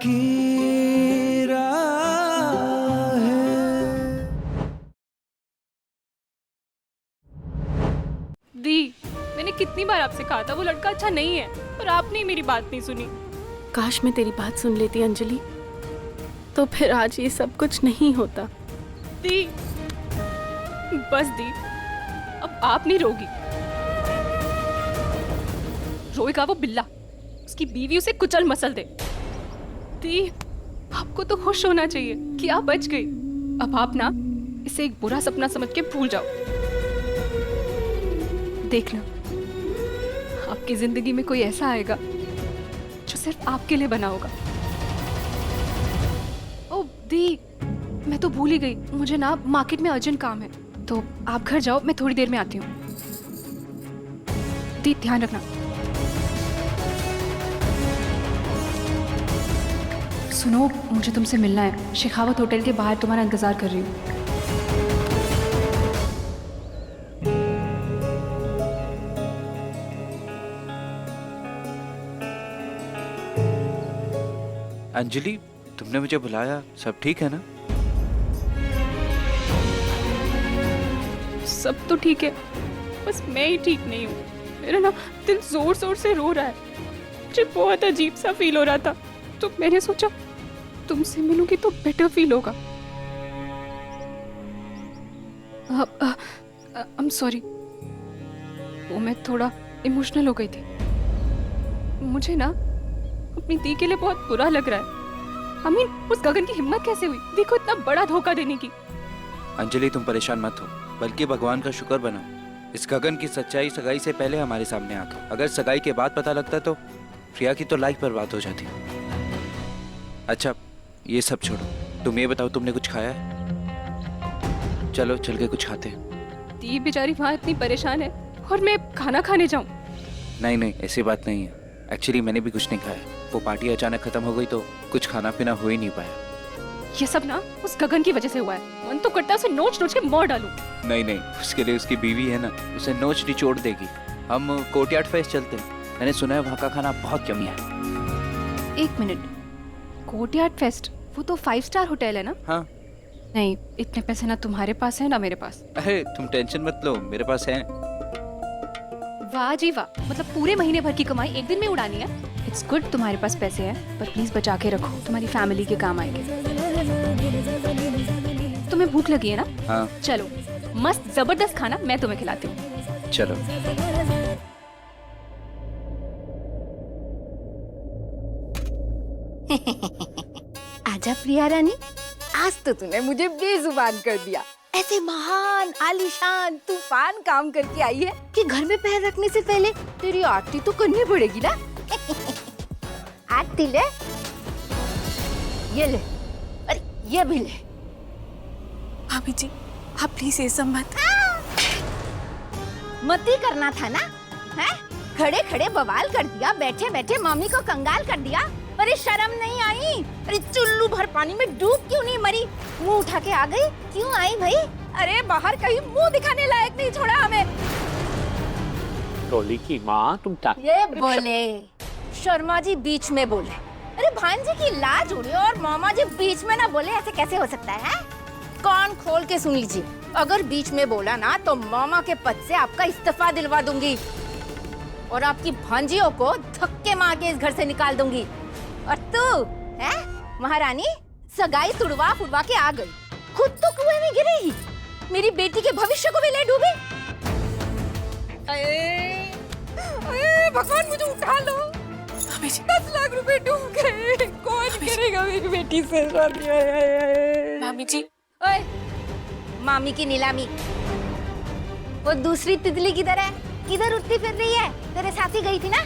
की राह है। दी, मैंने कितनी बार आपसे कहा था वो लड़का अच्छा नहीं है, पर आपने ही मेरी बात नहीं सुनी। काश मैं तेरी बात सुन लेती अंजलि, तो फिर आज ये सब कुछ नहीं होता। दी, बस दी, अब आप नहीं रोगी। रोएगा वो बिल्ला, उसकी बीवी उसे कुचल मसल दे। दी, आपको तो खुश होना चाहिए कि आप बच गई। अब आप ना इसे एक बुरा सपना समझ के भूल जाओ। देखना, आपकी जिंदगी में कोई ऐसा आएगा जो सिर्फ आपके लिए बना होगा। ओ दी, मैं तो भूल ही गई, मुझे ना मार्केट में अर्जेंट काम है, तो आप घर जाओ, मैं थोड़ी देर में आती हूँ। दी, ध्यान रखना। सुनो, मुझे तुमसे मिलना है। शेखावत होटल के बाहर तुम्हारा इंतजार कर रही हूँ। अंजलि, तुमने मुझे बुलाया, सब ठीक है ना? सब तो ठीक है, बस मैं ही ठीक नहीं हूँ। मेरा ना दिल जोर जोर से रो रहा है। मुझे बहुत अजीब सा फील हो रहा था, तो मैंने सोचा तुमसे मिलूंगी तो बेटर फील होगा। आई एम सॉरी, वो मैं थोड़ा इमोशनल हो गई थी। मुझे ना अपनी दी के लिए बहुत बुरा लग रहा है। I mean, उस गगन की हिम्मत कैसे हुई दी को इतना बड़ा धोखा देने की? अंजलि, तुम परेशान मत हो, बल्कि भगवान का शुक्र बनाओ। इस गगन की सच्चाई सगाई से पहले हमारे सामने आ गई। अगर सगाई के बाद पता लगता तो प्रिया की तो लाइफ बर्बाद हो जाती। अच्छा, ये सब छोड़ो, तुम ये बताओ, तुमने कुछ खाया है? चलो चल के कुछ खाते हैं। दी बेचारी वहाँ इतनी परेशान है और मैं खाना खाने जाऊँ? नहीं नहीं, ऐसी बात नहीं है। एक्चुअली मैंने भी कुछ नहीं खाया। वो पार्टी अचानक खत्म हो गई तो कुछ खाना पीना हो ही नहीं पाया। ये सब ना उस गगन की वजह से हुआ है। मन तो करता है उसे नोच नोच के मार डालूं। नहीं नहीं, उसके लिए उसकी बीवी है ना, उसे नोच निचोड़ देगी। हम कोर्टयार्ड फेस्ट चलते हैं, मैंने सुना है वहाँ का खाना बहुत यम्मी है। एक मिनट, कोर्टयार्ड फेस्ट वो तो 5 स्टार होटल है ना? हाँ। नहीं, इतने पैसे ना तुम्हारे पास है ना मेरे पास। अरे तुम टेंशन मत लो, मेरे पास है। वाह जी वाह, मतलब पूरे महीने भर की कमाई एक दिन में उड़ानी है। इट्स गुड तुम्हारे पास पैसे हैं, पर प्लीज बचा के रखो, तुम्हारी फैमिली के काम आएंगे। तुम्हें भूख लगी है ना? हाँ। चलो, मस्त जबरदस्त खाना मैं तुम्हें खिलाती हूँ। चलो। आजा प्रिया रानी, आज तो तूने मुझे बेजुबान कर दिया। ऐसे महान आलीशान तूफान काम करके आई है कि घर में पैर रखने से पहले तेरी आरती तो करनी पड़ेगी ना। आरती ले, ये ले, अरे ये भी ले। भाभी जी, आप प्लीज ये सब मत। मत ही करना था ना, हैं? खड़े खड़े बवाल कर दिया, बैठे बैठे मम्मी को कंगाल कर दिया। अरे शर्म नहीं आई? अरे चुल्लू भर पानी में डूब क्यों नहीं मरी? मुंह उठा के आ गई, क्यों आई भाई? अरे बाहर कहीं मुंह दिखाने लायक नहीं छोड़ा हमें। टोली की माँ, तुम ये बोले शर्मा जी बीच में बोले। अरे भांजी की लाज उड़ी और मामा जी बीच में ना बोले, ऐसे कैसे हो सकता है? कान खोल के सुन लीजिए, अगर बीच में बोला ना तो मामा के पद से आपका इस्तीफा दिलवा दूंगी और आपकी भांजियों को धक्के मार के इस घर से निकाल दूंगी। और तू है महारानी, सगाई तुड़वा फुड़वा के आ गई, खुद तो कुएं में गिरेगी, मेरी बेटी के भविष्य को भी ले डूबी। भगवान मुझे उठा लो। 10 लाख रुपए डूब गए, कौन करेगा मेरी बेटी से शादी? भाभी जी, ओए, मामी की नीलामी। वो दूसरी तितली किधर है? किधर उड़ती फिर रही है? तेरे साथ ही गई थी ना?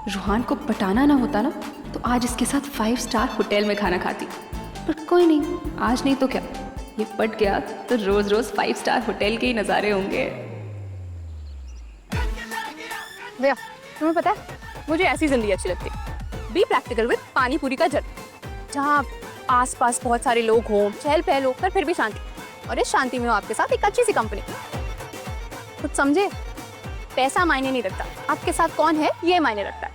रूहान को पटाना ना होता ना तो आज इसके साथ 5 स्टार होटल में खाना खाती, पर कोई नहीं, आज नहीं तो क्या, ये पट गया तो रोज रोज 5 स्टार होटल के ही नजारे होंगे। भैया, तुम्हें पता है मुझे ऐसी जिंदगी अच्छी लगती है। बी प्रैक्टिकल विद पानी पूरी का जट, जहाँ आसपास बहुत सारे लोग हों, चहल पहल हो, पर फिर भी शांति, और इस शांति में हो आपके साथ एक अच्छी सी कंपनी। कुछ समझे? पैसा मायने नहीं रखता, आपके साथ कौन है ये मायने रखता है।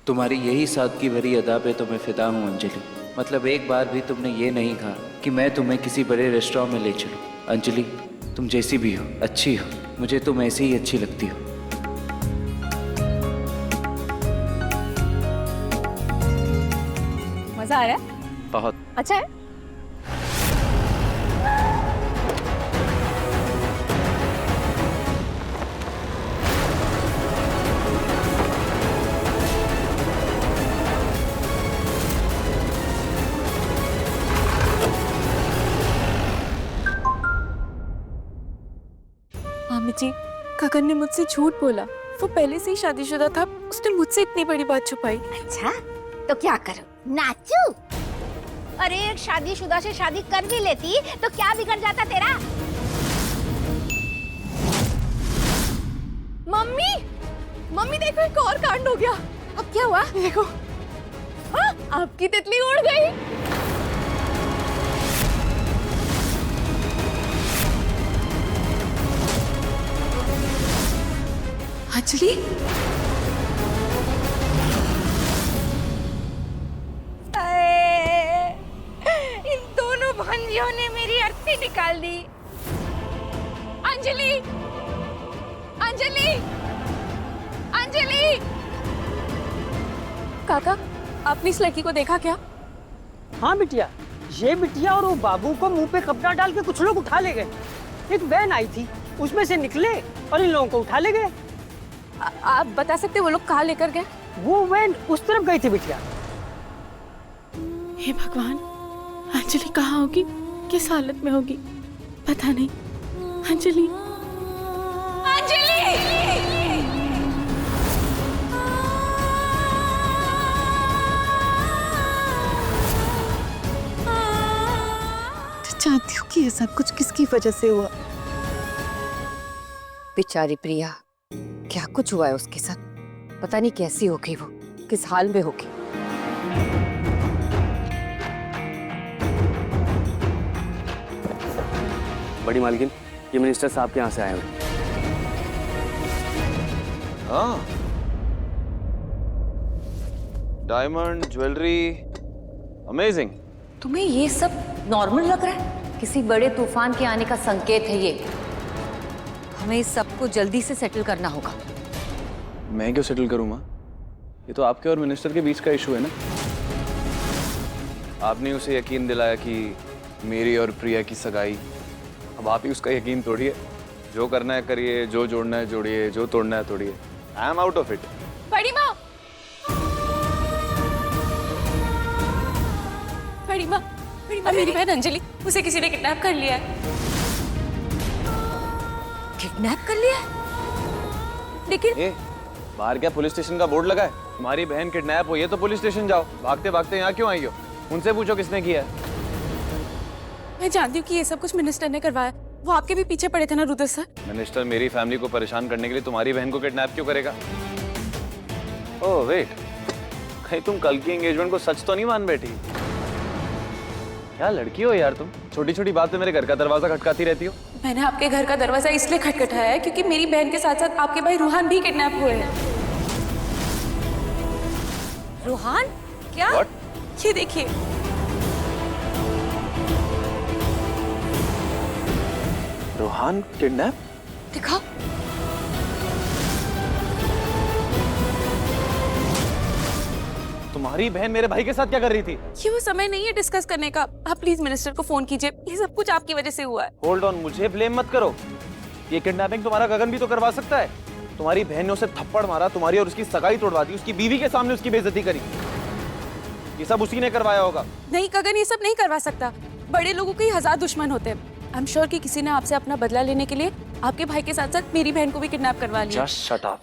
तुम्हारी यही सादगी भरी अदा पे तो मैं फिदा हूँ अंजलि। मतलब एक बार भी तुमने ये नहीं कहा कि मैं तुम्हें किसी बड़े रेस्टोरेंट में ले चलूँ। अंजलि, तुम जैसी भी हो, अच्छी हो, मुझे तुम ऐसी ही अच्छी लगती हो। मजा आ रहा है? बहुत। अच्छा है। मामी जी, गगन ने मुझसे झूठ बोला। वो पहले से ही शादीशुदा था, उसने मुझसे इतनी बड़ी बात छुपाई। अच्छा तो क्या करूं, नाचूं? अरे एक शादीशुदा से शादी कर भी लेती तो क्या बिगड़ जाता तेरा? मम्मी, मम्मी देखो एक और कांड हो गया। अब क्या हुआ? देखो, हाँ, आपकी तितली उड़ गई। अंजलि, इन दोनों भांजियों ने मेरी अर्थी निकाल दी। अंजलि, अंजलि, अंजलि। काका, आपने इस लड़की को देखा क्या? हाँ बिटिया, ये बिटिया और वो बाबू को मुंह पे कपड़ा डाल के कुछ लोग उठा ले गए। एक वैन आई थी, उसमें से निकले और इन लोगों को उठा ले गए। आप बता सकते वो लोग कहाँ लेकर गए? वो वैन उस तरफ गई थी बिटिया। हे भगवान, अंजलि कहाँ होगी, किस हालत में होगी, पता नहीं। अंजलि, अंजलि! जानती हूँ कि ये सब कुछ किसकी वजह से हुआ। बेचारी प्रिया, क्या कुछ हुआ है उसके साथ, पता नहीं कैसी होगी वो, किस हाल में होगी। बड़ी मालकिन, ये मिनिस्टर साहब के यहाँ से आए हैं। हाँ, डायमंड ज्वेलरी, अमेजिंग। तुम्हें ये सब नॉर्मल लग रहा है? किसी बड़े तूफान के आने का संकेत है ये। हमें इस सबको जल्दी से सेटल करना होगा। मैं क्यों सेटल करूँ माँ? ये तो आपके और मिनिस्टर के बीच का इशू है ना। आपने उसे यकीन दिलाया कि मेरी और प्रिया की सगाई, अब आप ही उसका यकीन तोड़िए। जो करना है करिए, जो जोड़ना है जोड़िए, जो तोड़ना है तोड़िए। I am out of it. बड़ी माँ, बड़ी माँ, बड़ी माँ, मेरी बहन अंजलि, उसे किसी ने किडनैप कर लिया है। किडनैप कर लिया? लेकिन ए, बाहर क्या पुलिस स्टेशन का बोर्ड लगा है? तुम्हारी बहन किडनैप हुई है तो पुलिस स्टेशन जाओ। भागते भागते यहाँ क्यों आई हो? उनसे पूछो किसने किया है। मैं जानती हूँ कि ये सब कुछ मिनिस्टर ने करवाया। वो आपके भी पीछे पड़े थे ना रुद्र सर। मिनिस्टर मेरी फैमिली को परेशान करने के लिए तुम्हारी बहन को किडनैप क्यों करेगा? ओह वेट, कहीं तुम कल की एंगेजमेंट को सच तो नहीं मान बैठी? क्या लड़की हो यार तुम, छोटी छोटी बात पे मेरे घर का दरवाजा खटकाती रहती हो। मैंने आपके घर का दरवाजा इसलिए खटखटाया है क्योंकि मेरी बहन के साथ साथ आपके भाई रूहान भी किडनैप हुए हैं। रूहान? क्या? ये देखिए। रूहान किडनैप? दिखाओ। तुम्हारी बहन मेरे भाई के साथ क्या कर रही थी? ये वो समय नहीं है डिस्कस करने का। आप प्लीज मिनिस्टर को फोन कीजिए। ये सब कुछ आपकी वजह से हुआ है। होल्ड ऑन, मुझे ब्लेम मत करो। ये किडनैपिंग तुम्हारा गगन भी तो करवा सकता है। तुम्हारी बहन ने उसे थप्पड़ मारा, तुम्हारी और उसकी सगाई तोड़वा दी, उसकी बीवी के सामने उसकी बेइज्जती करी। ये सब उसी ने करवाया होगा। नहीं गगन, ये सब नहीं करवा सकता। बड़े लोगों के 1000 दुश्मन होते हैं। आई एम श्योर कि किसी ने आपसे अपना बदला लेने के लिए आपके भाई के साथ साथ मेरी बहन को भी किडनैप करवा लिया। Just shut up.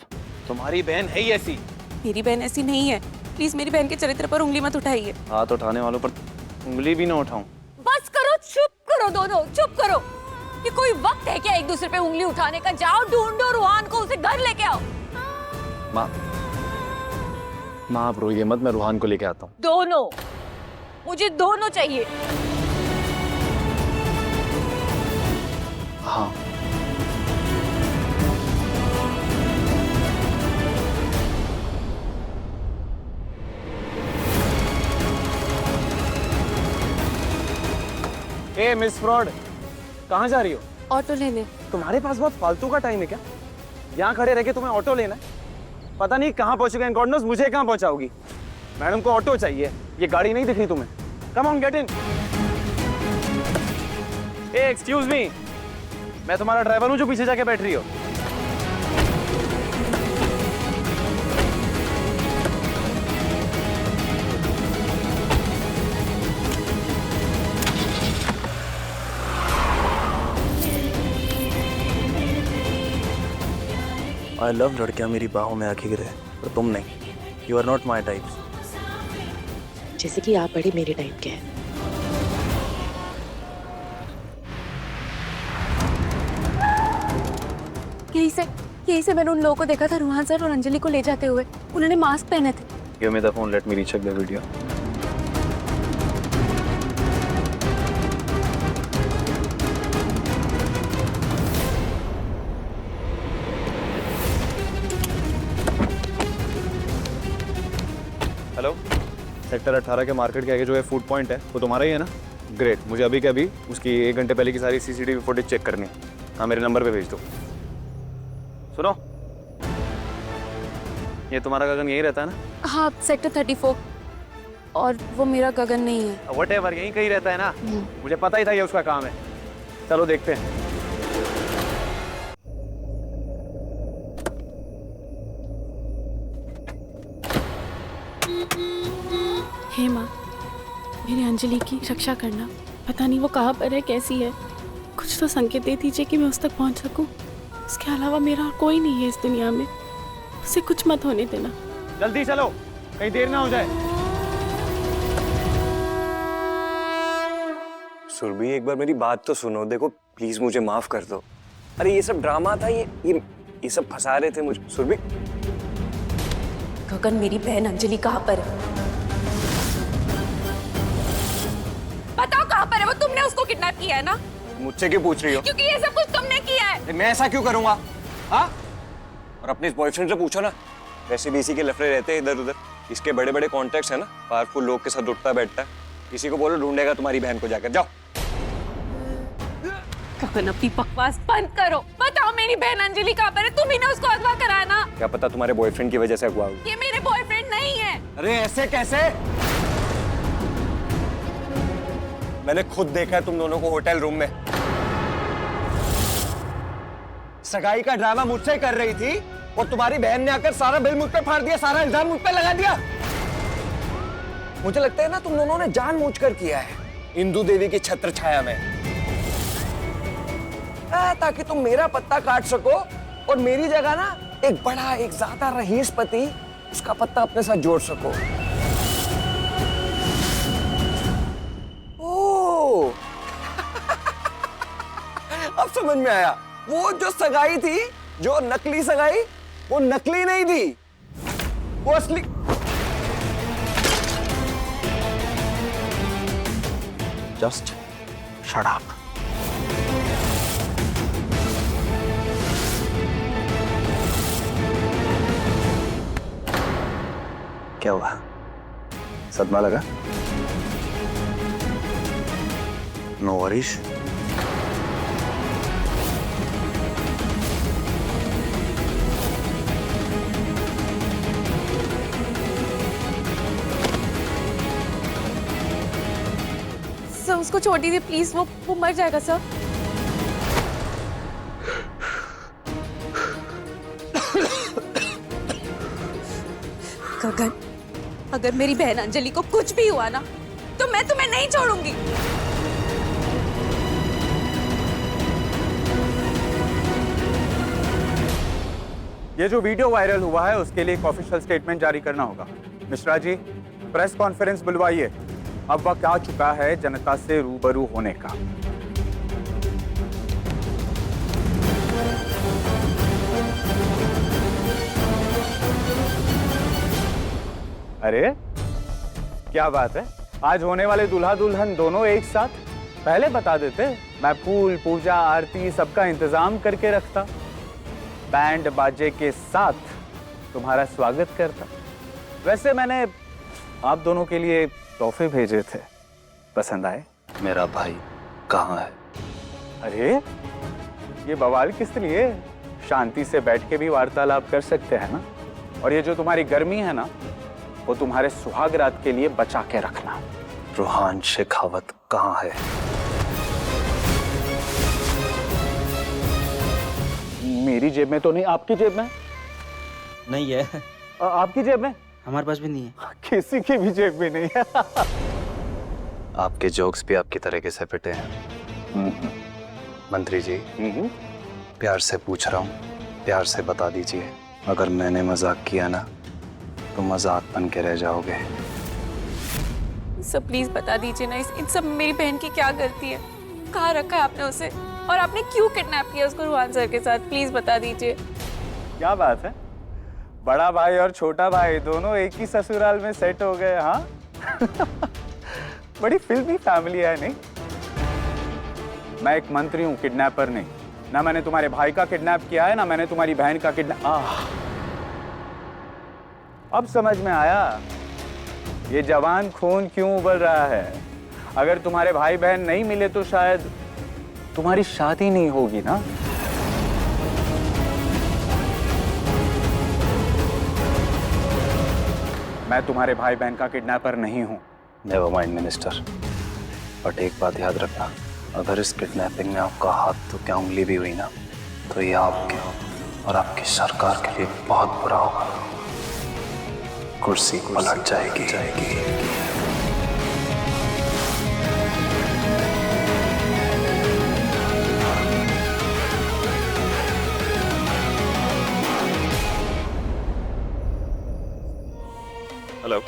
तुम्हारी बहन है ही ऐसी। मेरी बहन ऐसी नहीं है। प्लीज मेरी बहन के चरित्र पर उंगली मत उठाइए। हाथ उठाने वालों पर उंगली भी ना उठाऊं। बस करो, चुप करो दोनों, चुप करो। ये कोई वक्त है क्या एक दूसरे पे उंगली उठाने का? जाओ ढूंढो रूहान को, उसे घर लेके आओ। माँ, माँ आप रोइए मत, मैं रूहान को लेके आता हूँ। दोनों, मुझे दोनों चाहिए। हाँ ए मिस फ्रॉड, कहाँ जा रही हो? ऑटो लेने। तुम्हारे पास बहुत फालतू का टाइम है क्या? यहाँ खड़े रह के तुम्हें ऑटो लेना है? पता नहीं कहाँ पहुंचेगा, गॉड नोस मुझे कहाँ पहुंचाओगी। मैडम को ऑटो चाहिए, ये गाड़ी नहीं दिख रही तुम्हें? Come on get in. A excuse me, मैं तुम्हारा ड्राइवर हूँ जो पीछे जाके बैठ रही हो। आई लव लड़कियां मेरी बाहों में आके गिरे, पर तुम नहीं। You are not my type. जैसे कि आप बड़े मेरे टाइप के हैं। यही से मैंने उन लोगों को देखा था, रूहान सर और अंजलि को ले जाते हुए। उन्होंने मास्क पहने थे। Give me the phone, let me recheck the video. Hello, sector 18 के मार्केट के आगे जो है फूड पॉइंट है, वो तुम्हारा ही है ना? ग्रेट, मुझे अभी के अभी उसकी 1 घंटे पहले की सारी सीसीटीवी फुटेज चेक करनी है। हाँ, मेरे नंबर पे भेज दो। सुनो, ये तुम्हारा गगन यही रहता है ना? हाँ, सेक्टर 34। और वो मेरा गगन नहीं है। व्हाटएवर, यहीं कहीं रहता है ना? मुझे पता ही था ये उसका काम है। चलो देखते हैं। हे माँ, मेरी अंजलि की रक्षा करना। पता नहीं वो कहाँ पर है, कैसी है। कुछ तो संकेत दे दीजिए कि मैं उस तक पहुँच सकूँ। उसके अलावा मेरा और कोई नहीं है इस दुनिया में। उसे कुछ मत होने देना। जल्दी चलो, कहीं देर ना हो जाए। सुरभि, एक बार मेरी बात तो सुनो। देखो प्लीज, मुझे माफ कर दो। अरे ये सब ड्रामा था, ये सब फंसा रहे थे मुझे। सुरभि, गगन, मेरी बहन अंजलि कहाँ पर है? बताओ कहाँ पर है वो? तुमने उसको किडनैप किया है ना? मुझसे क्यों पूछ रही हो? क्योंकि ये सब कुछ तुमने किया है। मैं ऐसा क्यों करूंगा? हाँ, और अपने इस बॉयफ्रेंड से पूछो ना। वैसे भी इसी के लफड़े रहते हैं इधर उधर। इसके बड़े बड़े कॉन्टेक्ट्स है ना, पावरफुल लोग के साथ उठता बैठता है। किसी को बोलो ढूंढेगा तुम्हारी बहन को, जाकर जाओ। गगन, अपनी बकवास बंद करो। बताओ मेरी बहन अंजलि कहाँ पर है? तुम ही ने उसको अगवा कराया ना? क्या पता तुम्हारे बॉयफ्रेंड की वजह से अगवा हुई। ये मेरे बॉयफ्रेंड नहीं है। अरे ऐसे कैसे? मैंने खुद देखा है तुम दोनों को होटल रूम में। सगाई का ड्रामा मुझसे कर रही थी और तुम्हारी बहन ने आकर सारा बिल मुझ पे फाड़ दिया, सारा इल्जाम मुझ पे लगा दिया। मुझे लगता है ना तुम दोनों ने जानबूझकर किया है, इंदु देवी की छत्र छाया में, ताकि तुम मेरा पत्ता काट सको और मेरी जगह ना एक बड़ा, एक ज्यादा रईस पति उसका पत्ता अपने साथ जोड़ सको। ओह, अब समझ में आया। वो जो सगाई थी, जो नकली सगाई, वो नकली नहीं थी, वो असली। Just shut up. क्या हुआ? सदमा लगा? No worries. सर, उसको छोड़ दीजिए प्लीज। वो मर जाएगा सर। गगन, अगर मेरी बहन अंजलि को कुछ भी हुआ ना, तो मैं तुम्हें नहीं छोड़ूंगी। ये जो वीडियो वायरल हुआ है उसके लिए एक ऑफिशियल स्टेटमेंट जारी करना होगा। Mishra ji, press conference बुलवाइए। अब वक्त आ चुका है जनता से रूबरू होने का। अरे क्या बात है, आज होने वाले दूल्हा दुल्हन दोनों एक साथ? पहले बता देते, मैं फूल, पूजा, आरती सबका इंतजाम करके रखता, बैंड बाजे के साथ तुम्हारा स्वागत करता। वैसे मैंने आप दोनों के लिए तोहफे भेजे थे, पसंद आए? मेरा भाई कहाँ है? अरे ये बवाल किस लिए? शांति से बैठ के भी वार्तालाप कर सकते हैं ना। और ये जो तुम्हारी गर्मी है ना, वो तुम्हारे सुहाग रात के लिए बचा के रखना। रूहान शेखावत कहाँ है? मेरी जेब में तो नहीं, आपकी जेब में? नहीं है, आपकी जेब में? हमारे पास भी नहीं है। किसी की भी जेब में नहीं है। आपके जोक्स भी आपकी तरीके से पिटे हैं। मंत्री जी, प्यार से पूछ रहा हूँ, प्यार से बता दीजिए, अगर मैंने मजाक किया ना तो मजाक बन के रह जाओगे। सब प्लीज बता दीजिए ना, इन सब मेरी बहन की क्या गलती है? कहाँ रखा है आपने उसे, और आपने क्यों किडनैप किया उसको रूहान सर के साथ? प्लीज बता दीजिए। क्या बात है, बड़ा भाई और छोटा भाई दोनों एक ही ससुराल में सेट हो गए। हाँ बड़ी फिल्मी फैमिली है नहीं? मैं एक मंत्री हूँ, किडनैपर नहीं। ना मैंने तुम्हारे भाई का किडनैप किया है, ना मैंने तुम्हारी बहन का किडनैप। अब समझ में आया ये जवान खून क्यों उबल रहा है। अगर तुम्हारे भाई बहन नहीं मिले तो शायद तुम्हारी शादी नहीं होगी ना। मैं तुम्हारे भाई बहन का किडनैपर नहीं हूं। नेवर माइंड मिनिस्टर, बट एक बात याद रखना, अगर इस किडनैपिंग में आपका हाथ तो क्या उंगली भी हुई ना, तो ये आपके और आपकी सरकार के लिए बहुत बुरा होगा। कुर्सी पलट जाएगी। हेलो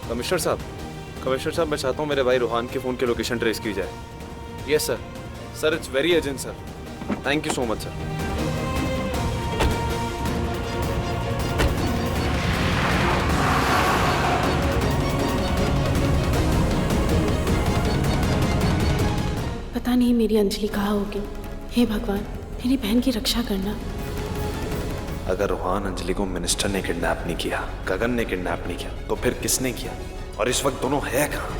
कमिश्नर साहब, मैं चाहता हूँ मेरे भाई रूहान के फ़ोन की लोकेशन ट्रेस की जाए। Yes sir, it's very urgent sir. Thank you so much sir. पता नहीं मेरी अंजलि कहाँ होगी। हे भगवान, मेरी बहन की रक्षा करना। अगर रूहान अंजलि को मिनिस्टर ने किडनैप नहीं किया, गगन ने किडनैप नहीं किया, तो फिर किसने किया? और इस वक्त दोनों है कहाँ?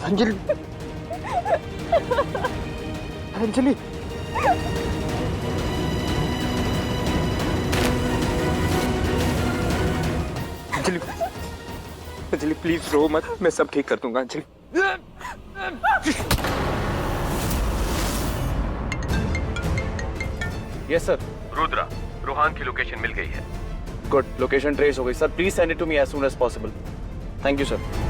अंजलि, अंजलि, अंजलि, अंजलि प्लीज रो मत, मैं सब ठीक कर दूंगा। Anjali, yes sir. रुद्रा, रूहान की लोकेशन मिल गई है। गुड, लोकेशन ट्रेस हो गई sir. Please send it to me as soon as possible. Thank you sir.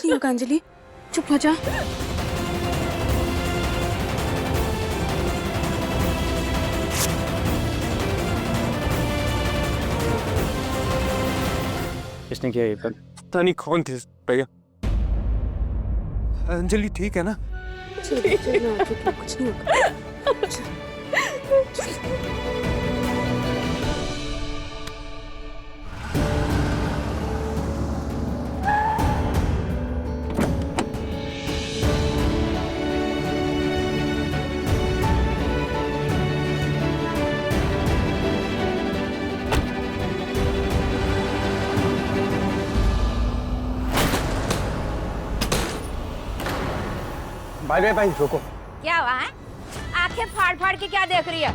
नहीं होगा अंजलि, चुप हो जा। किसने किया ये कर? पता नहीं कौन थे भैया। अंजलि ठीक है ना? चल ना, कुछ नहीं होगा। भाई भाई रुको। क्या हुआ है? आंखें फाड़ फाड़ के क्या देख रही है?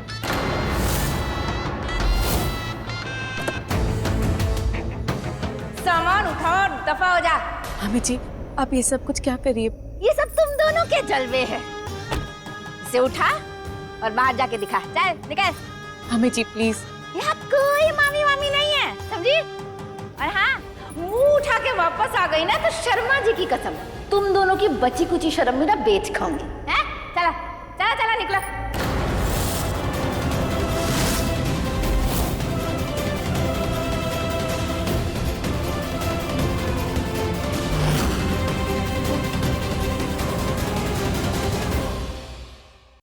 सामान उठाओ और दफा हो जा। हमें जी आप ये सब कुछ क्या करिए? ये सब तुम दोनों के जलवे हैं। इसे उठा और बाहर जाके दिखा। चल निकल। हमें जी प्लीज। यहाँ कोई मामी मामी नहीं है, समझी? और हाँ, मुंह उठा के वापस आ गई ना तो शर्मा जी की कसम तुम दोनों की बची कुची शर्म में ना बेच खाऊंगी। हैं?